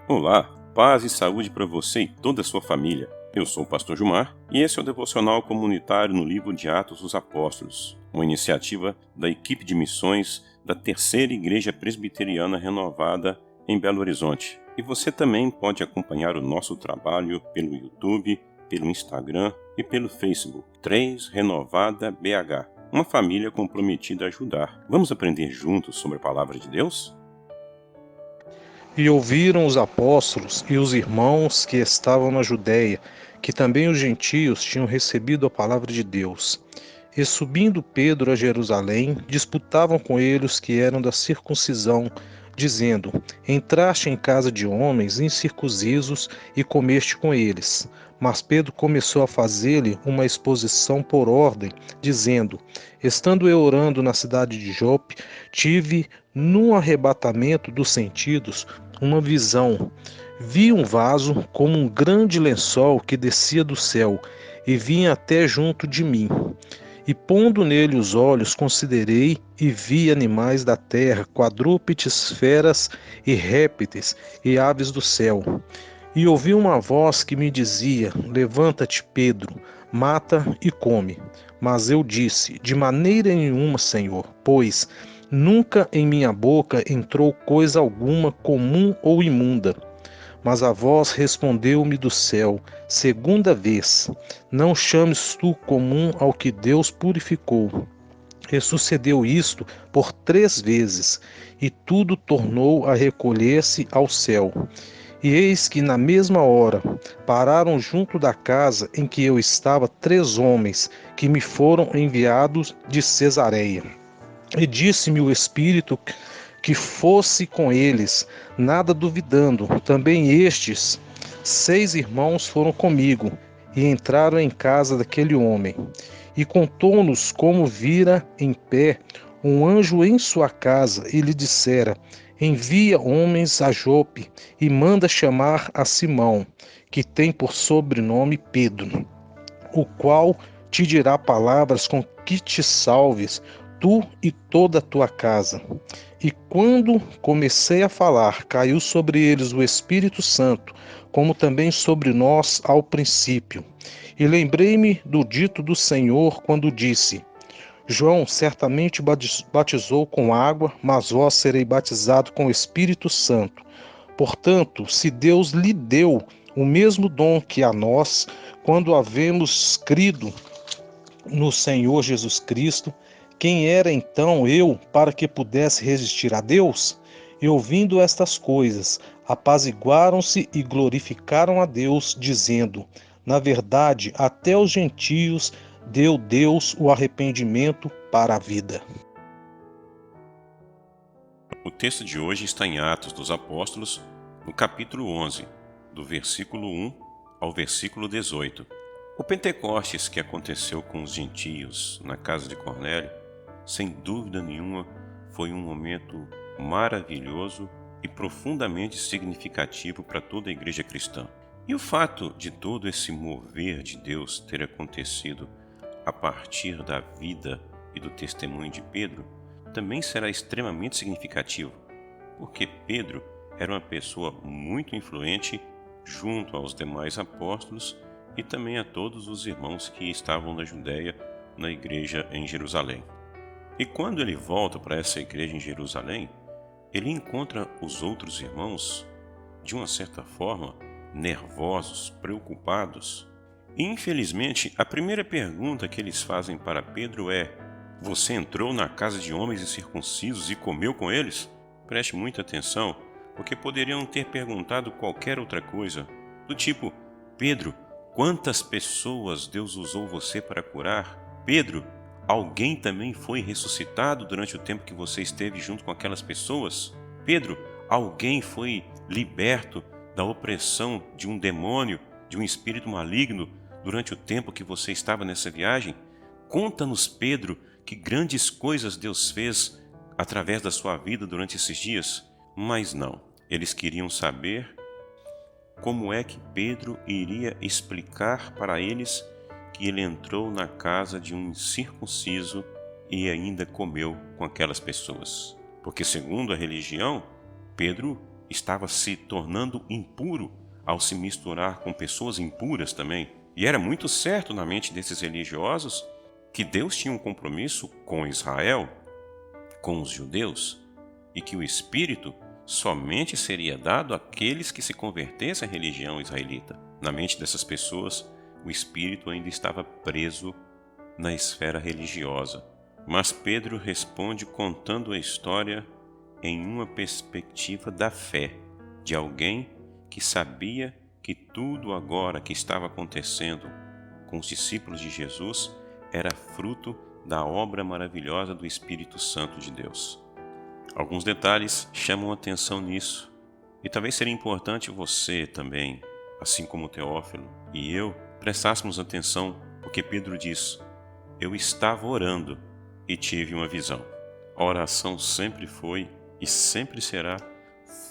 Olá, paz e saúde para você e toda a sua família. Eu sou o pastor Gilmar e esse é o devocional comunitário no livro de Atos dos Apóstolos, uma iniciativa da equipe de missões da Terceira Igreja Presbiteriana Renovada em Belo Horizonte. E você também pode acompanhar o nosso trabalho pelo YouTube, pelo Instagram e pelo Facebook. 3 Renovada BH, uma família comprometida a ajudar. Vamos aprender juntos sobre a palavra de Deus? E ouviram os apóstolos e os irmãos que estavam na Judéia, que também os gentios tinham recebido a palavra de Deus. E subindo Pedro a Jerusalém, disputavam com ele os que eram da circuncisão, dizendo: Entraste em casa de homens incircuncisos e comeste com eles. Mas Pedro começou a fazer-lhe uma exposição por ordem, dizendo: Estando eu orando na cidade de Jope, tive, num arrebatamento dos sentidos, uma visão. Vi um vaso como um grande lençol que descia do céu e vinha até junto de mim. E pondo nele os olhos, considerei e vi animais da terra, quadrúpedes, feras e répteis e aves do céu. E ouvi uma voz que me dizia: Levanta-te, Pedro, mata e come. Mas eu disse: De maneira nenhuma, Senhor, pois nunca em minha boca entrou coisa alguma comum ou imunda. Mas a voz respondeu-me do céu, segunda vez: Não chames tu comum ao que Deus purificou. E sucedeu isto por 3 vezes, e tudo tornou a recolher-se ao céu. E eis que na mesma hora pararam junto da casa em que eu estava 3 homens que me foram enviados de Cesareia. E disse-me o Espírito que fosse com eles, nada duvidando. Também estes 6 irmãos foram comigo e entraram em casa daquele homem. E contou-nos como vira em pé um anjo em sua casa e lhe dissera: Envia homens a Jope e manda chamar a Simão, que tem por sobrenome Pedro, o qual te dirá palavras com que te salves, tu e toda a tua casa. E quando comecei a falar, caiu sobre eles o Espírito Santo, como também sobre nós ao princípio. E lembrei-me do dito do Senhor quando disse: João certamente batizou com água, mas vós serei batizado com o Espírito Santo. Portanto, se Deus lhe deu o mesmo dom que a nós, quando havemos crido no Senhor Jesus Cristo, quem era então eu para que pudesse resistir a Deus? E ouvindo estas coisas, apaziguaram-se e glorificaram a Deus, dizendo: Na verdade, até os gentios deu Deus o arrependimento para a vida. O texto de hoje está em Atos dos Apóstolos, no capítulo 11, do versículo 1 ao versículo 18. O Pentecostes que aconteceu com os gentios na casa de Cornélio, sem dúvida nenhuma, foi um momento maravilhoso e profundamente significativo para toda a igreja cristã. E o fato de todo esse mover de Deus ter acontecido a partir da vida e do testemunho de Pedro também será extremamente significativo, porque Pedro era uma pessoa muito influente junto aos demais apóstolos e também a todos os irmãos que estavam na Judéia, na igreja em Jerusalém. E quando ele volta para essa igreja em Jerusalém, ele encontra os outros irmãos, de uma certa forma, nervosos, preocupados. E infelizmente, a primeira pergunta que eles fazem para Pedro é: Você entrou na casa de homens incircuncisos e comeu com eles? Preste muita atenção, porque poderiam ter perguntado qualquer outra coisa, do tipo: Pedro, quantas pessoas Deus usou você para curar? Pedro, alguém também foi ressuscitado durante o tempo que você esteve junto com aquelas pessoas? Pedro, alguém foi liberto da opressão de um demônio, de um espírito maligno, durante o tempo que você estava nessa viagem? Conta-nos, Pedro, que grandes coisas Deus fez através da sua vida durante esses dias. Mas não, eles queriam saber como é que Pedro iria explicar para eles que ele entrou na casa de um incircunciso e ainda comeu com aquelas pessoas. Porque, segundo a religião, Pedro estava se tornando impuro ao se misturar com pessoas impuras também. E era muito certo na mente desses religiosos que Deus tinha um compromisso com Israel, com os judeus, e que o Espírito somente seria dado àqueles que se convertessem à religião israelita. Na mente dessas pessoas, o Espírito ainda estava preso na esfera religiosa. Mas Pedro responde contando a história em uma perspectiva da fé, de alguém que sabia que tudo agora que estava acontecendo com os discípulos de Jesus era fruto da obra maravilhosa do Espírito Santo de Deus. Alguns detalhes chamam atenção nisso, e talvez seria importante você também, assim como Teófilo e eu, prestássemos atenção, porque Pedro diz: eu estava orando e tive uma visão. A oração sempre foi e sempre será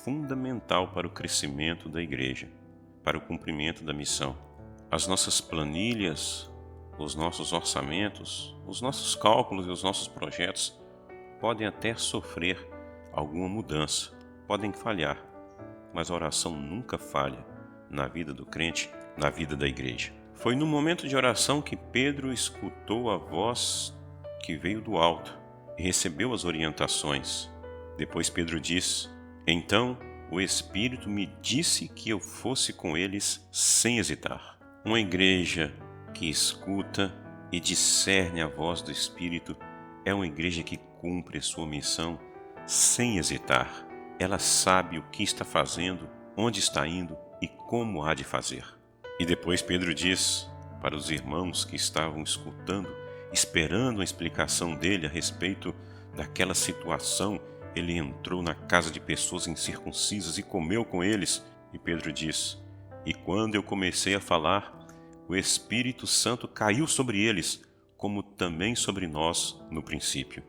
fundamental para o crescimento da igreja, para o cumprimento da missão. As nossas planilhas, os nossos orçamentos, os nossos cálculos e os nossos projetos podem até sofrer alguma mudança, podem falhar, mas a oração nunca falha na vida do crente, na vida da igreja. Foi no momento de oração que Pedro escutou a voz que veio do alto e recebeu as orientações. Depois Pedro diz: então o Espírito me disse que eu fosse com eles sem hesitar. Uma igreja que escuta e discerne a voz do Espírito é uma igreja que cumpre a sua missão sem hesitar. Ela sabe o que está fazendo, onde está indo e como há de fazer. E depois Pedro diz para os irmãos que estavam escutando, esperando a explicação dele a respeito daquela situação. Ele entrou na casa de pessoas incircuncisas e comeu com eles. E Pedro diz: e quando eu comecei a falar, o Espírito Santo caiu sobre eles, como também sobre nós no princípio.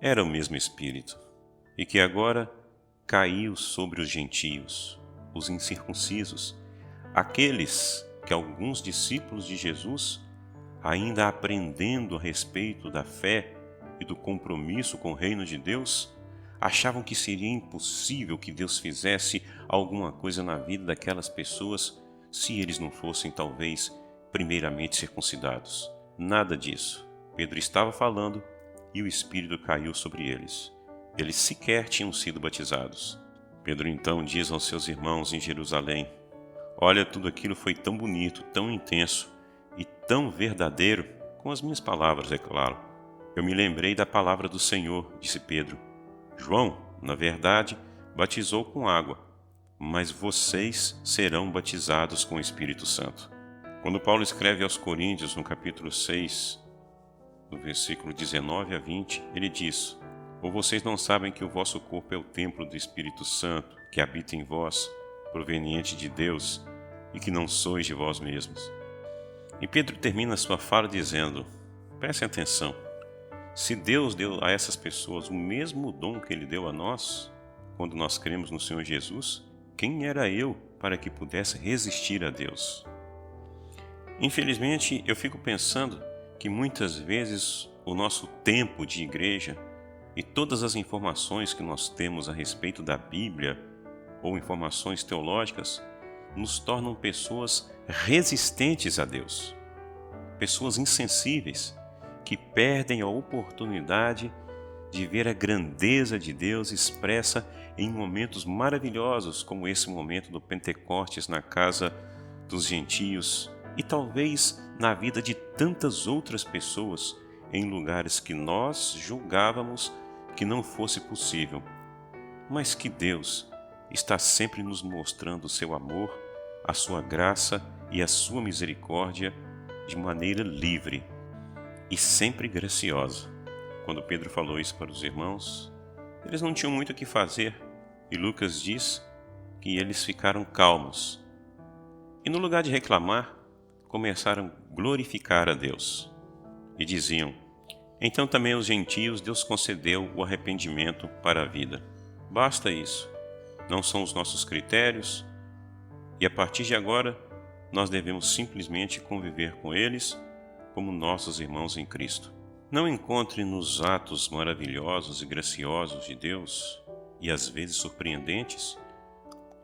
Era o mesmo Espírito, e que agora caiu sobre os gentios, os incircuncisos, aqueles que alguns discípulos de Jesus, ainda aprendendo a respeito da fé e do compromisso com o reino de Deus, achavam que seria impossível que Deus fizesse alguma coisa na vida daquelas pessoas se eles não fossem, talvez, primeiramente circuncidados. Nada disso. Pedro estava falando e o Espírito caiu sobre eles. Eles sequer tinham sido batizados. Pedro então diz aos seus irmãos em Jerusalém: olha, tudo aquilo foi tão bonito, tão intenso e tão verdadeiro, com as minhas palavras, é claro. Eu me lembrei da palavra do Senhor, disse Pedro. João, na verdade, batizou com água, mas vocês serão batizados com o Espírito Santo. Quando Paulo escreve aos Coríntios, no capítulo 6, no versículo 19 a 20, ele diz: ou vocês não sabem que o vosso corpo é o templo do Espírito Santo, que habita em vós, proveniente de Deus, e que não sois de vós mesmos? E Pedro termina sua fala dizendo: prestem atenção, se Deus deu a essas pessoas o mesmo dom que Ele deu a nós, quando nós cremos no Senhor Jesus, quem era eu para que pudesse resistir a Deus? Infelizmente, eu fico pensando que muitas vezes o nosso tempo de igreja e todas as informações que nós temos a respeito da Bíblia ou informações teológicas nos tornam pessoas resistentes a Deus, pessoas insensíveis que perdem a oportunidade de ver a grandeza de Deus expressa em momentos maravilhosos como esse momento do Pentecostes na casa dos gentios e talvez na vida de tantas outras pessoas em lugares que nós julgávamos que não fosse possível, mas que Deus está sempre nos mostrando o seu amor, a sua graça e a sua misericórdia de maneira livre e sempre graciosa. Quando Pedro falou isso para os irmãos, eles não tinham muito o que fazer, e Lucas diz que eles ficaram calmos. E no lugar de reclamar, começaram a glorificar a Deus. E diziam: então também aos gentios Deus concedeu o arrependimento para a vida. Basta isso. Não são os nossos critérios, e a partir de agora nós devemos simplesmente conviver com eles como nossos irmãos em Cristo. Não encontre nos atos maravilhosos e graciosos de Deus, e às vezes surpreendentes,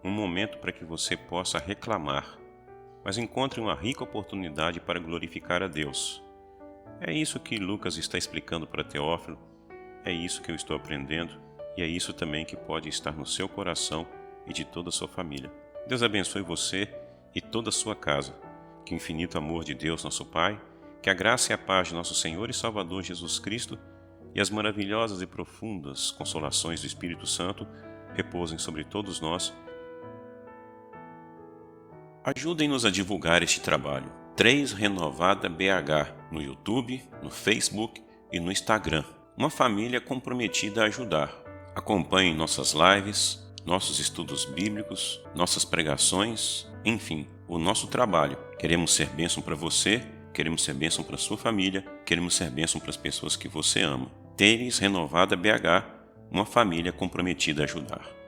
um momento para que você possa reclamar, mas encontre uma rica oportunidade para glorificar a Deus. É isso que Lucas está explicando para Teófilo, é isso que eu estou aprendendo e é isso também que pode estar no seu coração e de toda a sua família. Deus abençoe você e toda a sua casa. Que o infinito amor de Deus, nosso Pai, que a graça e a paz de nosso Senhor e Salvador Jesus Cristo e as maravilhosas e profundas consolações do Espírito Santo repousem sobre todos nós. Ajudem-nos a divulgar este trabalho. 3 Renovada BH, no YouTube, no Facebook e no Instagram. Uma família comprometida a ajudar. Acompanhem nossas lives, nossos estudos bíblicos, nossas pregações, enfim, o nosso trabalho. Queremos ser bênção para você, queremos ser bênção para sua família, queremos ser bênção para as pessoas que você ama. 3 Renovada BH, uma família comprometida a ajudar.